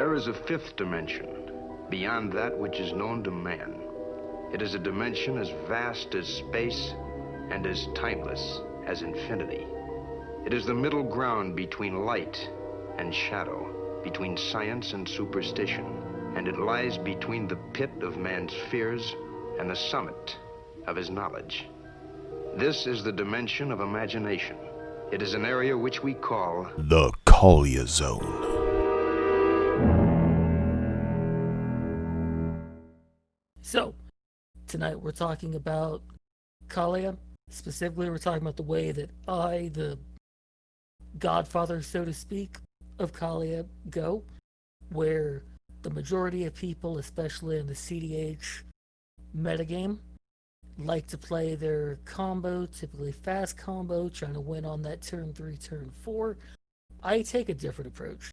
There is a fifth dimension, beyond that which is known to man. It is a dimension as vast as space and as timeless as infinity. It is the middle ground between light and shadow, between science and superstition, and it lies between the pit of man's fears and the summit of his knowledge. This is the dimension of imagination. It is an area which we call the Kaalia Zone. So, tonight we're talking about Kaalia. Specifically, we're talking about the way that I, the godfather, so to speak, of Kaalia go, where the majority of people, especially in the CDH metagame, like to play their combo, typically fast combo, trying to win on that turn 3, turn 4. I take a different approach,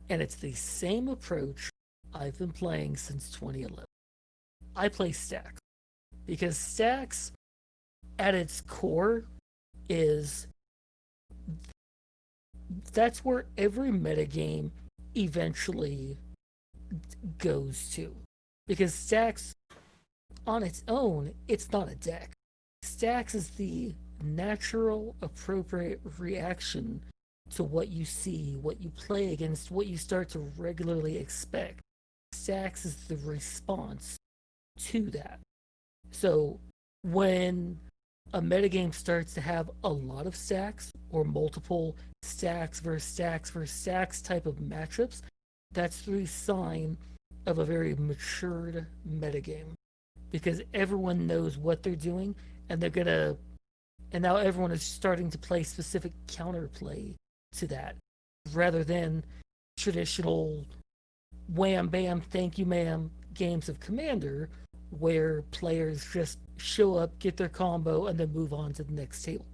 and it's the same approach I've been playing since 2011. I play stacks, because stacks, at its core, that's where every metagame eventually goes to. Because stacks, on its own, it's not a deck. Stacks is the natural, appropriate reaction to what you see, what you play against, what you start to regularly expect. Stacks is the response to that. So when a metagame starts to have a lot of stacks or multiple stacks versus stacks versus stacks type of matchups, that's the sign of a very matured metagame, because everyone knows what they're doing, and now everyone is starting to play specific counterplay to that, rather than traditional wham bam thank you ma'am games of Commander, where players just show up, get their combo, and then move on to the next table.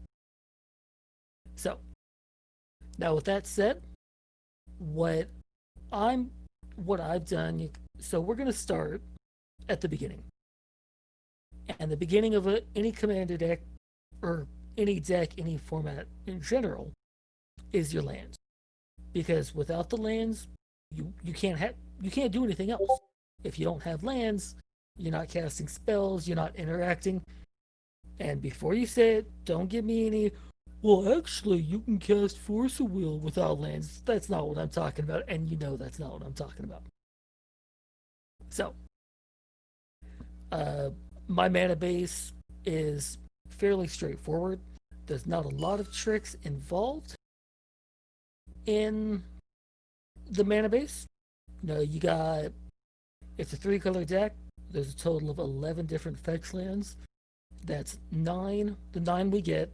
So, now with that said, what I've done, so we're going to start at the beginning. And the beginning of any Commander deck, or any deck, any format in general, is your lands. Because without the lands, you can't do anything else. If you don't have lands, you're not casting spells, you're not interacting. And before you say it, don't give me any, well, actually, you can cast Force of Will without lands. That's not what I'm talking about, and you know that's not what I'm talking about. So, my mana base is fairly straightforward. There's not a lot of tricks involved in the mana base. It's a 3-color deck. There's a total of 11 different fetch lands. That's 9. The 9 we get.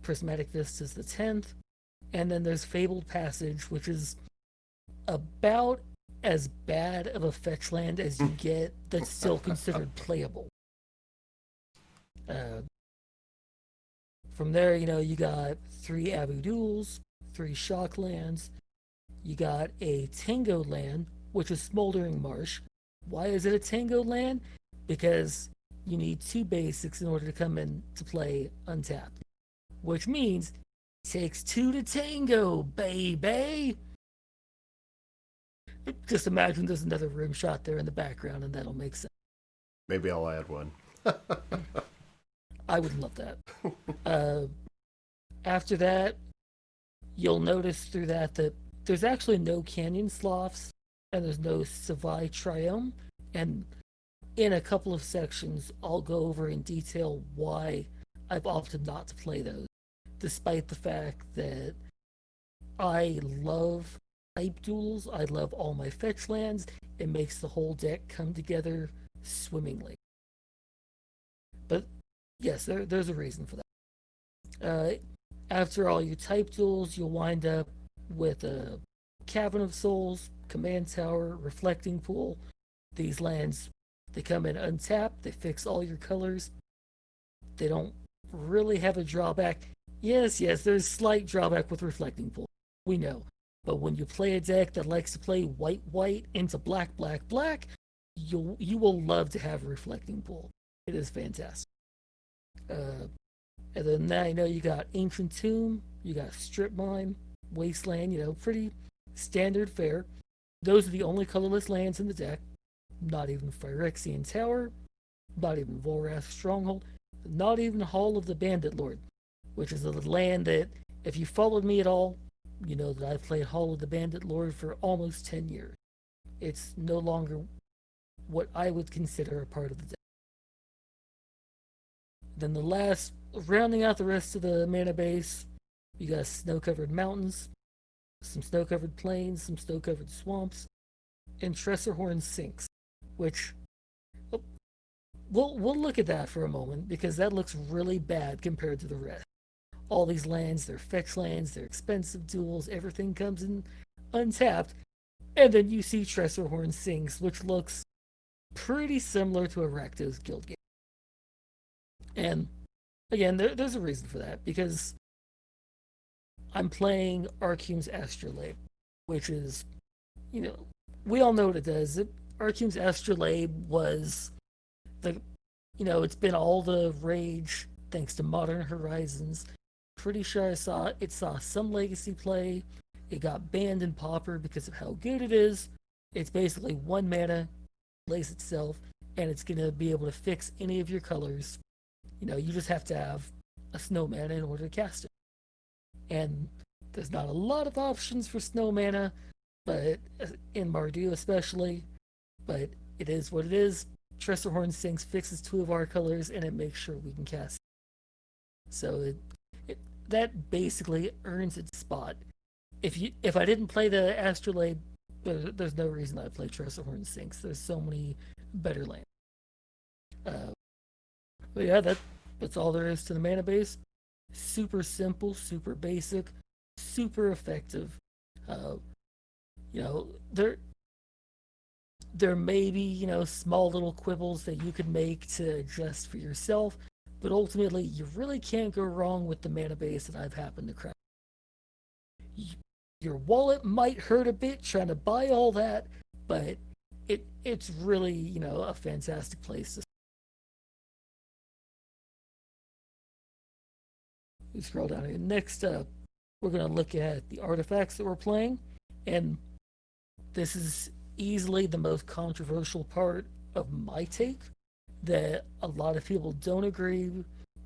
Prismatic Vista is the 10th. And then there's Fabled Passage, which is about as bad of a fetch land as you get that's still considered playable. From there, you got 3 Abu Duels, 3 Shock lands. You got a Tango land, which is Smoldering Marsh. Why is it a Tango land? Because you need 2 basics in order to come in to play untapped. Which means it takes 2 to tango, baby! Just imagine there's another rim shot there in the background, and that'll make sense. Maybe I'll add one. I would love that. After that, you'll notice through that there's actually no Canyon Sloths, and there's no Savai Triome, and in a couple of sections, I'll go over in detail why I've opted not to play those, despite the fact that I love type duels, I love all my fetch lands, it makes the whole deck come together swimmingly. But yes, there's a reason for that. After all your type duels, you'll wind up with a Cavern of Souls, Command Tower, Reflecting Pool. These lands, they come in untapped, they fix all your colors. They don't really have a drawback. Yes, there's slight drawback with Reflecting Pool. We know. But when you play a deck that likes to play white into black, you will love to have Reflecting Pool. It is fantastic. And then now you got Ancient Tomb, you got Strip Mine, Wasteland, pretty standard fare. Those are the only colorless lands in the deck. Not even Phyrexian Tower, not even Volrath's Stronghold, not even Hall of the Bandit Lord, which is a land that, if you followed me at all, you know that I've played Hall of the Bandit Lord for almost 10 years. It's no longer what I would consider a part of the deck. Then the last, rounding out the rest of the mana base, you got snow-covered mountains, some snow-covered plains, some snow-covered swamps, and Tressorhorn sinks, which we'll look at that for a moment because that looks really bad compared to the rest. All these lands, they're fetch lands, they're expensive duels, everything comes in untapped, and then you see Tressorhorn sinks, which looks pretty similar to a Rakdos Guild game. And again, there's a reason for that, because I'm playing Arcume's Astrolabe, which is, you know, we all know what it does. Arcume's Astrolabe was it's been all the rage thanks to Modern Horizons. Pretty sure it saw some legacy play. It got banned in Pauper because of how good it is. It's basically 1 mana, plays itself, and it's going to be able to fix any of your colors. You just have to have a snow mana in order to cast it. And there's not a lot of options for snow mana, but in Mardu especially, but it is what it is. Tressorhorn Sinks fixes 2 of our colors, and it makes sure we can cast it. So that basically earns its spot. If I didn't play the Astrolabe, there's no reason I'd play Tressorhorn Sinks. There's so many better lands. But yeah, that's all there is to the mana base. Super simple, super basic, super effective. There may be, small little quibbles that you could make to adjust for yourself, but ultimately, you really can't go wrong with the mana base that I've happened to craft. Your wallet might hurt a bit trying to buy all that, but it's really, a fantastic place to. We scroll down here. Next up, we're going to look at the artifacts that we're playing, and this is easily the most controversial part of my take, that a lot of people don't agree,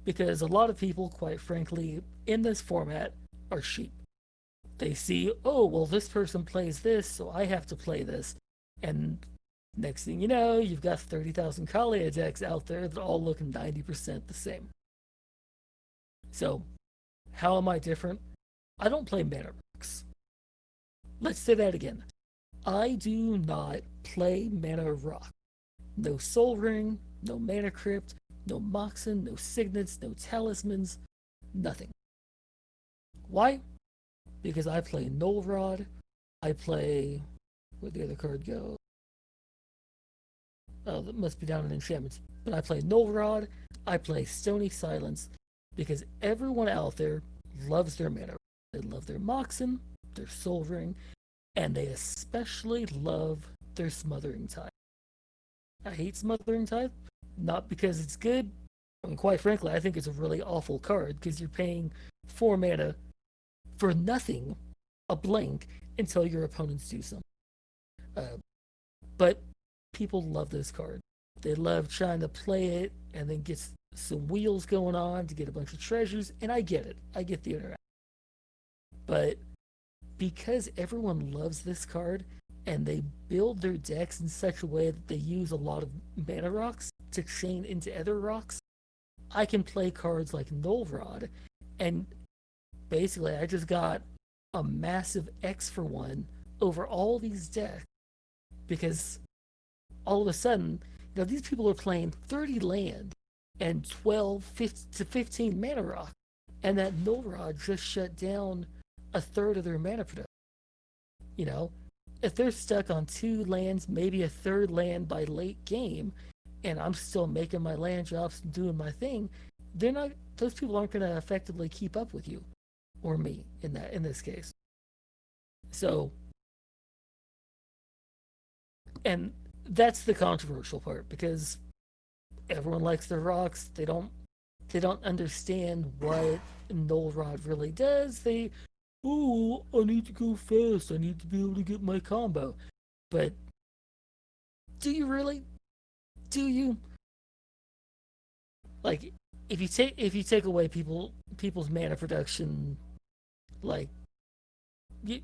because a lot of people, quite frankly, in this format are sheep. They see, oh, well, this person plays this, so I have to play this. And next thing you know, you've got 30,000 Kaalia decks out there that all look 90% the same. So, how am I different? I don't play mana rocks. Let's say that again. I do not play mana rock. No Soul Ring, no Mana Crypt, no Moxen, no Signets, no Talismans, nothing. Why? Because I play Null Rod, I play... Where'd the other card go? Oh, that must be down in enchantments. But I play Null Rod, I play Stony Silence, because everyone out there loves their mana. They love their Moxen, their Soul Ring, and they especially love their Smothering Tithe. I hate Smothering Tithe, not because it's good. I mean, quite frankly, I think it's a really awful card, because you're paying 4 mana for nothing, a blank, until your opponents do something. But people love this card. They love trying to play it and then get some wheels going on to get a bunch of treasures, and I get it. I get the interaction. But because everyone loves this card, and they build their decks in such a way that they use a lot of mana rocks to chain into other rocks, I can play cards like Null Rod, and basically I just got a massive X for 1 over all these decks, because all of a sudden, these people are playing 30 land and 12 to 15 mana rock, and that Null Rod just shut down a third of their mana production. If they're stuck on 2 lands, maybe a 3rd land by late game, and I'm still making my land drops and doing my thing, those people aren't going to effectively keep up with you or me in this case. So, and that's the controversial part, because everyone likes their rocks. They don't understand what Null Rod really does. I need to go fast. I need to be able to get my combo. But do you really? Do you? Like, if you take away people's mana production, like, you,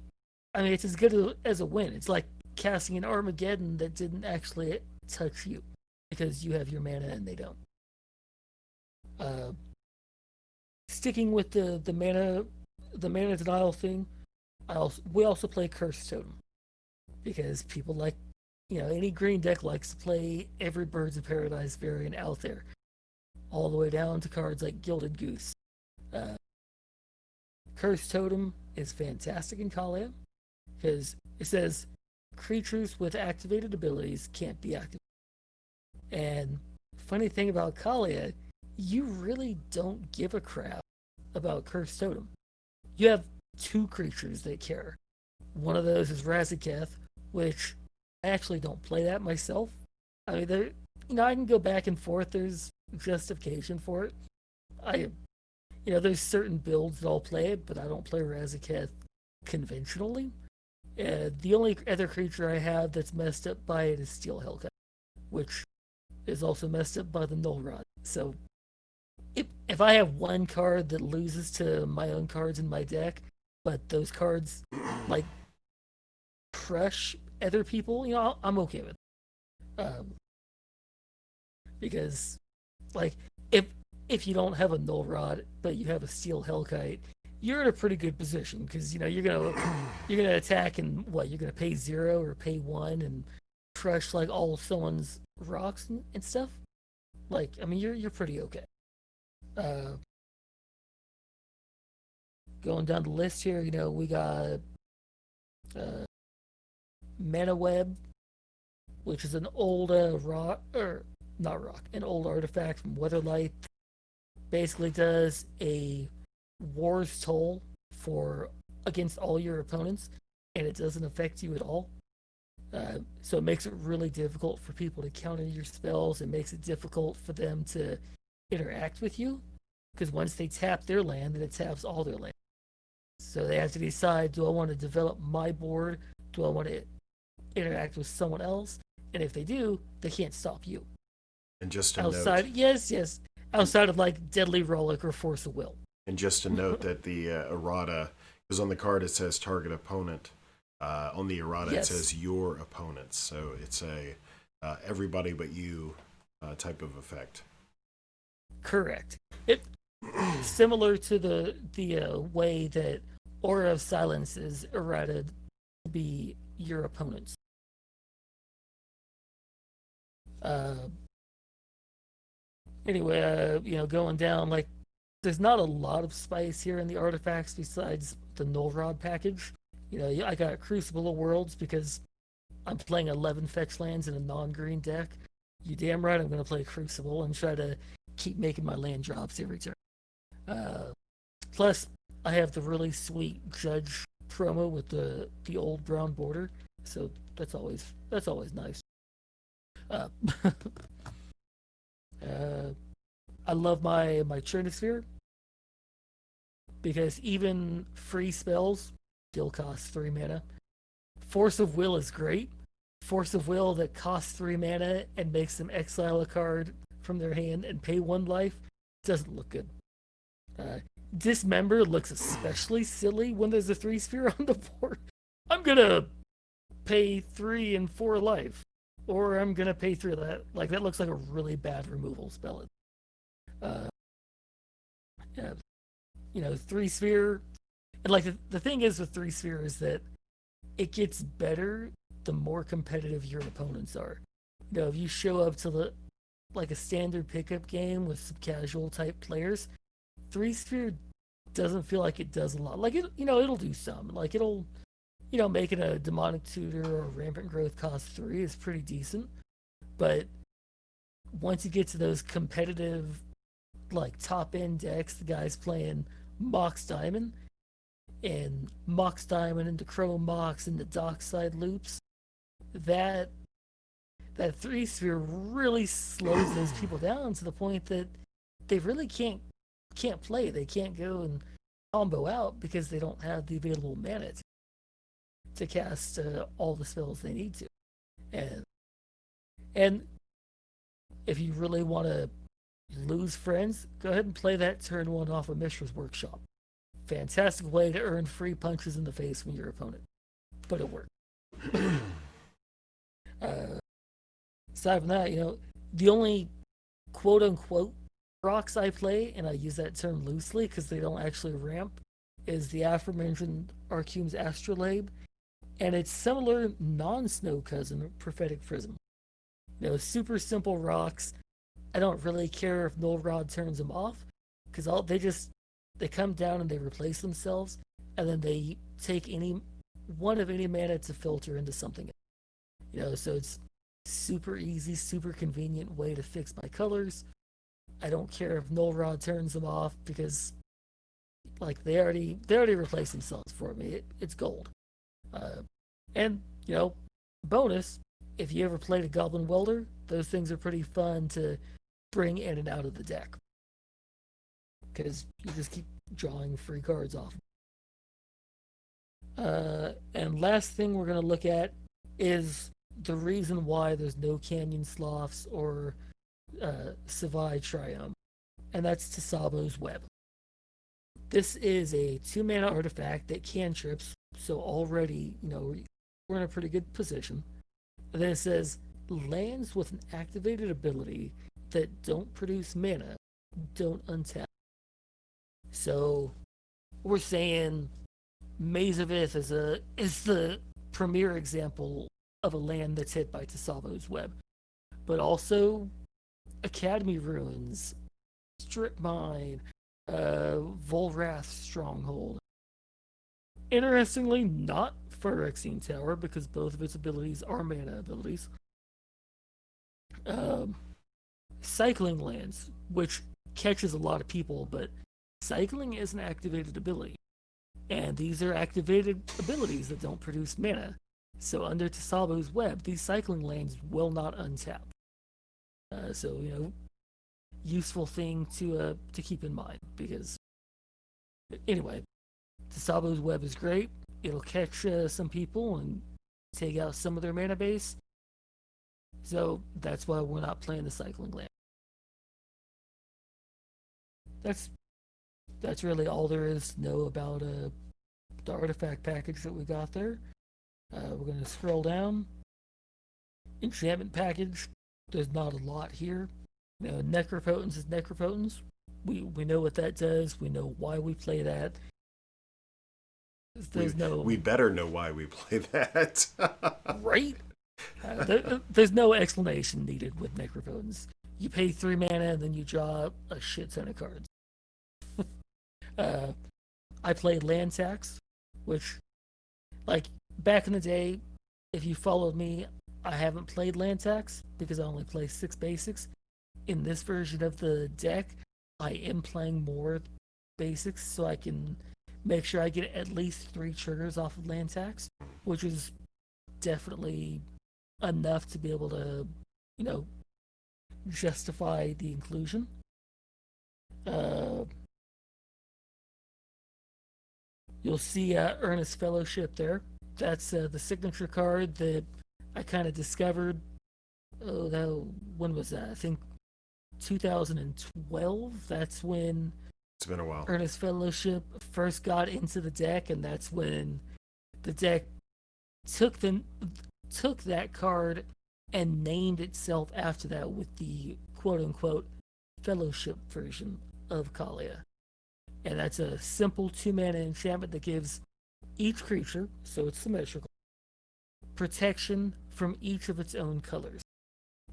I mean, it's as good as a win. It's like casting an Armageddon that didn't actually touch you because you have your mana and they don't. Uh, Sticking with the mana denial thing, we also play Curse Totem because people like, any green deck likes to play every Birds of Paradise variant out there, all the way down to cards like Gilded Goose. Uh, Curse Totem is fantastic in Kaalia because it says creatures with activated abilities can't be activated. And funny thing about Kaalia, you really don't give a crap about Curse Totem. You have two creatures that care. One of those is Razaketh, which I actually don't play that myself. I mean, I can go back and forth. There's justification for it. There's certain builds that I'll play it, but I don't play Razaketh conventionally. The only other creature I have that's messed up by it is Steel Hellcat, which is also messed up by the Null Rod. So if I have one card that loses to my own cards in my deck, but those cards like crush other people, I'm okay with it. Because like if you don't have a Null Rod but you have a Steel Hellkite, you're in a pretty good position because you're gonna attack and you're gonna pay 0 or pay 1 and crush like all of someone's rocks and stuff. Like, I mean, you're pretty okay. Going down the list here, we got Mana Web, which is an old rock, or not rock, an old artifact from Weatherlight. Basically does a War's Toll against all your opponents, and it doesn't affect you at all. So it makes it really difficult for people to counter your spells. It makes it difficult for them to interact with you, because once they tap their land, then it taps all their land. So they have to decide, do I want to develop my board? Do I want to interact with someone else? And if they do, they can't stop you. And just a outside, note. yes. Outside of like Deadly Relic or Force of Will. And just a note that the errata, because on the card it says target opponent. On the errata it says your opponents. So it's a everybody but you type of effect. Correct. It similar to the way that Aura of Silence is errata to be your opponents. Anyway, going down, like, there's not a lot of spice here in the artifacts besides the Null Rod package. I got Crucible of Worlds because I'm playing 11 fetch lands in a non-green deck. You damn right I'm going to play Crucible and try to keep making my land drops every turn. Plus, I have the really sweet Judge promo with the old brown border, so that's always nice. I love my Trinisphere because even free spells still cost 3 mana. Force of Will is great. Force of Will that costs 3 mana and makes them exile a card from their hand and pay 1 life doesn't look good. Dismember looks especially silly when there's a 3-sphere on the board. I'm gonna pay 3 and 4 life, or I'm gonna pay 3 of that. Like, that looks like a really bad removal spell. 3-sphere, and like the thing is with 3-sphere is that it gets better the more competitive your opponents are. If you show up to a standard pickup game with some casual type players, 3-sphere doesn't feel like it does a lot. Like, it'll do some. Like, it'll, making a Demonic Tutor or Rampant Growth cost 3 is pretty decent. But once you get to those competitive, like, top end decks, the guys playing Mox Diamond into Chrome Mox into Dockside Loops, that 3-sphere really slows those people down to the point that they really can't play. They can't go and combo out because they don't have the available mana to cast all the spells they need to. And and if you really want to lose friends, go ahead and play that turn 1 off of Mishra's Workshop. Fantastic way to earn free punches in the face from your opponent. But it worked. Aside from that, the only quote unquote rocks I play, and I use that term loosely because they don't actually ramp, is the aforementioned Arcume's Astrolabe and its similar non-snow cousin, Prophetic Prism. Super simple rocks. I don't really care if Null Rod turns them off, because they come down and they replace themselves, and then they take any one of any mana to filter into something else. So it's super easy, super convenient way to fix my colors. I don't care if Null Rod turns them off, because they already replaced themselves for me. It's gold. And bonus, if you ever played a Goblin Welder, those things are pretty fun to bring in and out of the deck, because you just keep drawing free cards off. And last thing we're going to look at is the reason why there's no Canyon Sloughs or Savai Triumph, and that's Tisabo's Web. This is a 2-mana artifact that cantrips, so already, we're in a pretty good position. And then it says, lands with an activated ability that don't produce mana don't untap. So we're saying Maze of Ith is the premier example of a land that's hit by Tisabo's Web. But also Academy Ruins, Strip Mine, Volrath's Stronghold. Interestingly, not Phyrexian Tower, because both of its abilities are mana abilities. Cycling Lands, which catches a lot of people, but cycling is an activated ability. And these are activated abilities that don't produce mana. So under Tisabo's Web, these cycling lands will not untap. So, useful thing to keep in mind, because anyway, Tisabo's Web is great. It'll catch some people and take out some of their mana base. So that's why we're not playing the cycling land. That's really all there is to know about the artifact package that we got there. We're going to scroll down. Enchantment package. There's not a lot here. Necropotence is Necropotence. We know what that does. We know why we play that. We better know why we play that. Right? There's no explanation needed with Necropotence. You pay 3 mana and then you draw a shit ton of cards. I played land tax, which, back in the day, if you followed me, I haven't played land tax because I only play 6 basics. In this version of the deck, I am playing more basics so I can make sure I get at least 3 triggers off of land tax, which is definitely enough to be able to, justify the inclusion. You'll see Earnest Fellowship there. That's the signature card that I kind of discovered. When was that? I think 2012. That's when it's been a while. Earnest Fellowship first got into the deck, and that's when the deck took that card and named itself after that with the quote-unquote Fellowship version of Kaalia. And that's a simple 2-mana enchantment that gives each creature, so it's symmetrical, protection from each of its own colors.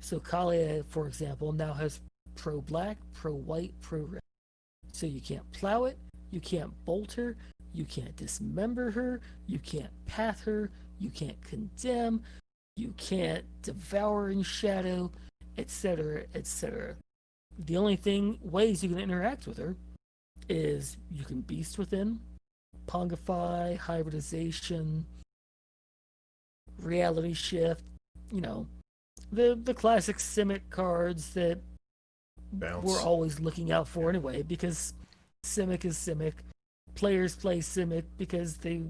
So Kaalia, for example, now has pro-black, pro-white, pro-red. So you can't plow it, you can't bolt her, you can't dismember her, you can't path her, you can't condemn, you can't devour in shadow, etc., etc. The only ways you can interact with her is you can Beast Within, Pongify, Hybridization, Reality Shift, the classic Simic cards that we're always looking out for anyway, because Simic is Simic. Players play Simic because they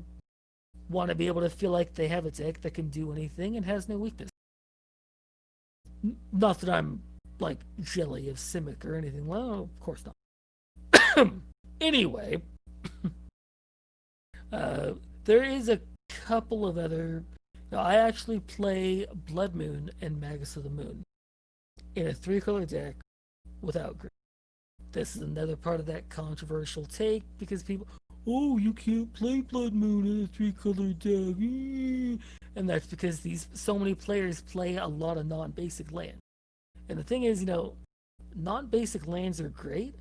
want to be able to feel like they have a deck that can do anything and has no weakness. Not that I'm like jelly of Simic or anything. Well, of course not. Anyway, there is a couple of other. I actually play Blood Moon and Magus of the Moon in a 3-color deck without green. This is another part of that controversial take because people, oh, you can't play Blood Moon in a 3-color deck. And that's because so many players play a lot of non-basic lands. And the thing is, non-basic lands are great,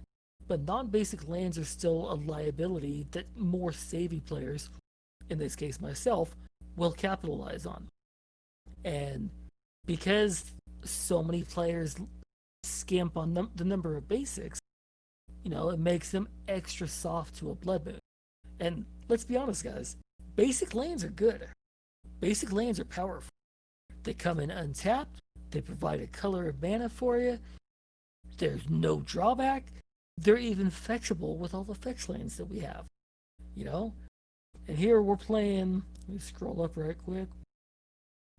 but non-basic lands are still a liability that more savvy players, in this case myself, will capitalize on. And because so many players skimp on the number of basics, it makes them extra soft to a Blood Moon. And let's be honest, guys, basic lands are good. Basic lands are powerful. They come in untapped, they provide a color of mana for you, there's no drawback, they're even fetchable with all the fetch lands that we have. And here we're playing, let me scroll up right quick,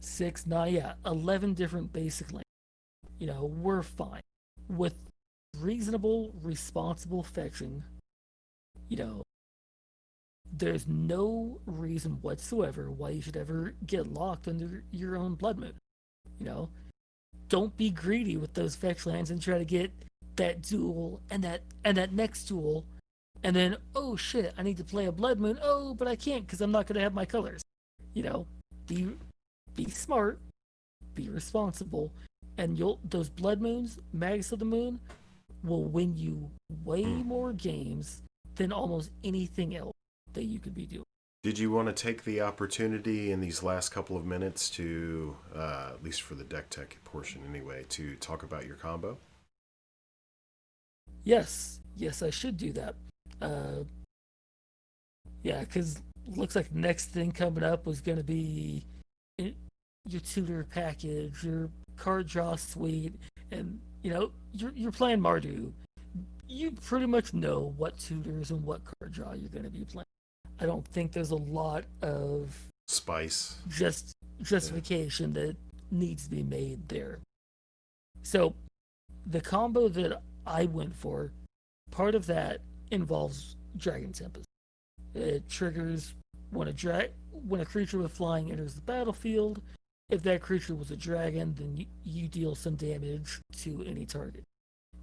11 different basic lands. We're fine. With reasonable, responsible fetching, there's no reason whatsoever why you should ever get locked under your own Blood Moon. Don't be greedy with those fetch lands and try to get that duel and that next duel, and then, oh shit, I need to play a Blood Moon. Oh, but I can't because I'm not going to have my colors. Be smart, be responsible, and those Blood Moons, Magus of the Moon, will win you way more games than almost anything else that you could be doing. Did you want to take the opportunity in these last couple of minutes to, at least for the deck tech portion anyway, to talk about your combo? Yes, I should do that. Because looks like the next thing coming up was going to be your tutor package, your card draw suite, and you're playing Mardu. You pretty much know what tutors and what card draw you're going to be playing. I don't think there's a lot of spice, justification that needs to be made there. So the combo that I went for, part of that involves Dragon Tempest. It triggers when a creature with flying enters the battlefield. If that creature was a dragon, then you deal some damage to any target.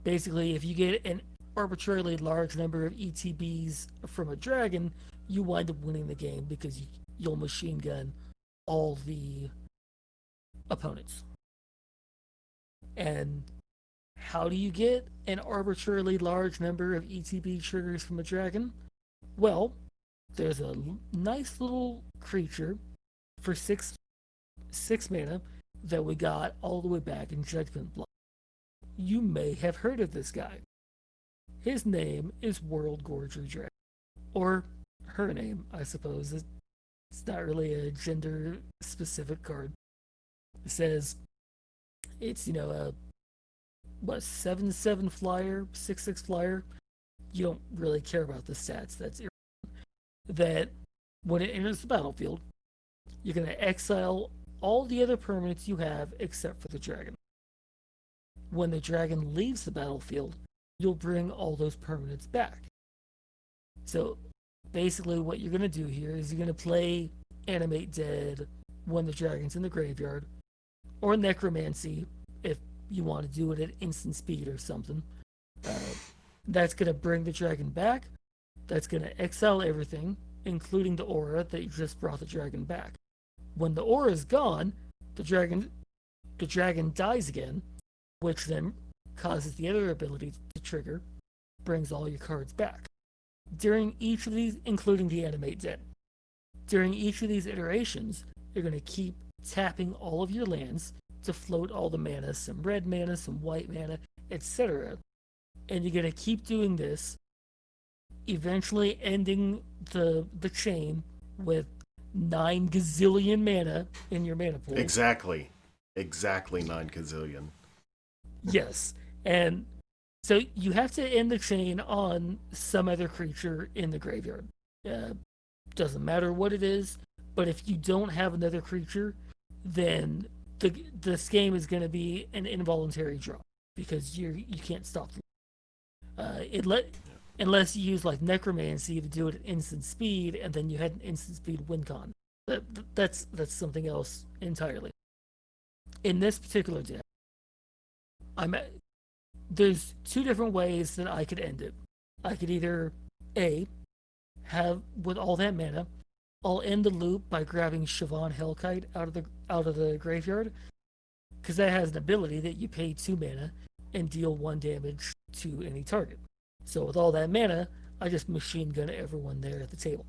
Basically, if you get an arbitrarily large number of ETBs from a dragon, you wind up winning the game because you'll machine gun all the opponents. And how do you get an arbitrarily large number of ETB triggers from a dragon? Well, there's a nice little creature for 6 mana that we got all the way back in Judgment Blood. You may have heard of this guy. His name is World Gorger Dragon. Or her name, I suppose. It's not really a gender-specific card. It says it's, a 7/7 flyer, 6/6 flyer. You don't really care about the stats. That's irrelevant. That when it enters the battlefield, you're going to exile all the other permanents you have except for the dragon. When the dragon leaves the battlefield, you'll bring all those permanents back. So basically what you're going to do here is you're going to play Animate Dead when the dragon's in the graveyard, or Necromancy if you want to do it at instant speed or something. That's going to bring the dragon back. That's going to exile everything, including the aura that you just brought the dragon back. When the aura is gone, the dragon dies again, which then causes the other ability to trigger, brings all your cards back. During each of these, including the Animate Dead, during each of these iterations, you're going to keep tapping all of your lands to float all the mana, some red mana, some white mana, etc. And you're going to keep doing this, eventually ending the chain with 9 gazillion mana in your mana pool. Exactly 9 gazillion. Yes, and so you have to end the chain on some other creature in the graveyard. Doesn't matter what it is, but if you don't have another creature, then this game is going to be an involuntary draw because you can't stop unless you use like necromancy to do it at instant speed, and then you had an instant speed win con. That's something else entirely. In this particular deck, there's two different ways that I could end it. I could either have with all that mana, I'll end the loop by grabbing Siobhan Hellkite out of the graveyard, because that has an ability that you pay 2 mana and deal 1 damage to any target. So with all that mana, I just machine gun everyone there at the table.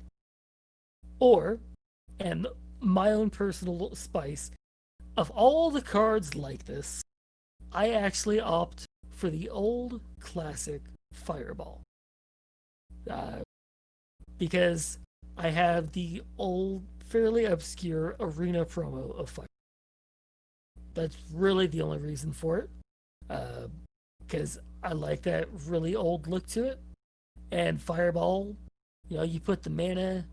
Or, and my own personal spice, of all the cards like this, I actually opt for the old classic Fireball. Because I have the old, fairly obscure arena promo of Fire. That's really the only reason for it. Because I like that really old look to it. And Fireball, you put the mana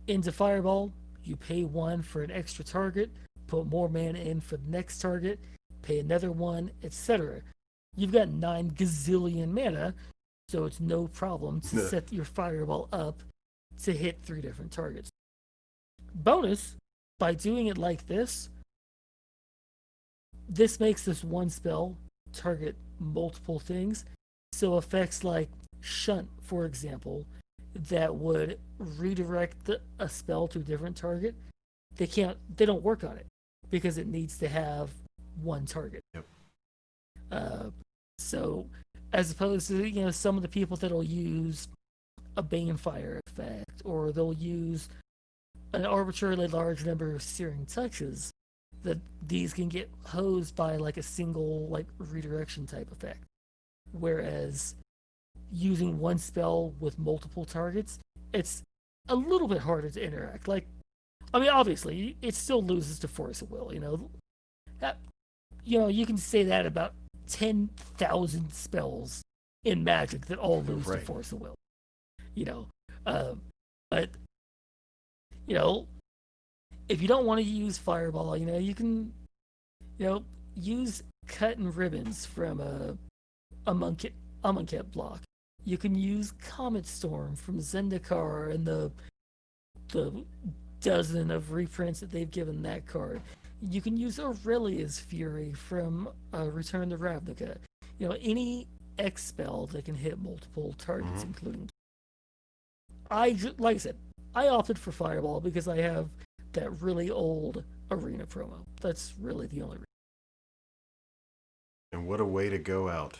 into Fireball, you pay 1 for an extra target, put more mana in for the next target, pay another 1, etc. You've got 9 gazillion mana, so it's no problem to set your Fireball up to hit 3 different targets. Bonus, by doing it like this makes this one spell target multiple things. So effects like Shunt, for example, that would redirect a spell to a different target, they don't work on it because it needs to have one target. Yep. So as opposed to some of the people that'll use a Banefire effect, or they'll use an arbitrarily large number of Searing Touches, that these can get hosed by like a single like redirection type effect. Whereas using one spell with multiple targets, it's a little bit harder to interact. Obviously, it still loses to Force of Will. You can say that about 10,000 spells in Magic that all lose to Force of Will. But if you don't want to use Fireball, you can use Cut and Ribbons from a Amonkhet block. You can use Comet Storm from Zendikar and the dozen of reprints that they've given that card. You can use Aurelia's Fury from Return to Ravnica. Any X spell that can hit multiple targets, including. Like I said, I opted for Fireball because I have that really old arena promo. That's really the only reason. And what a way to go out.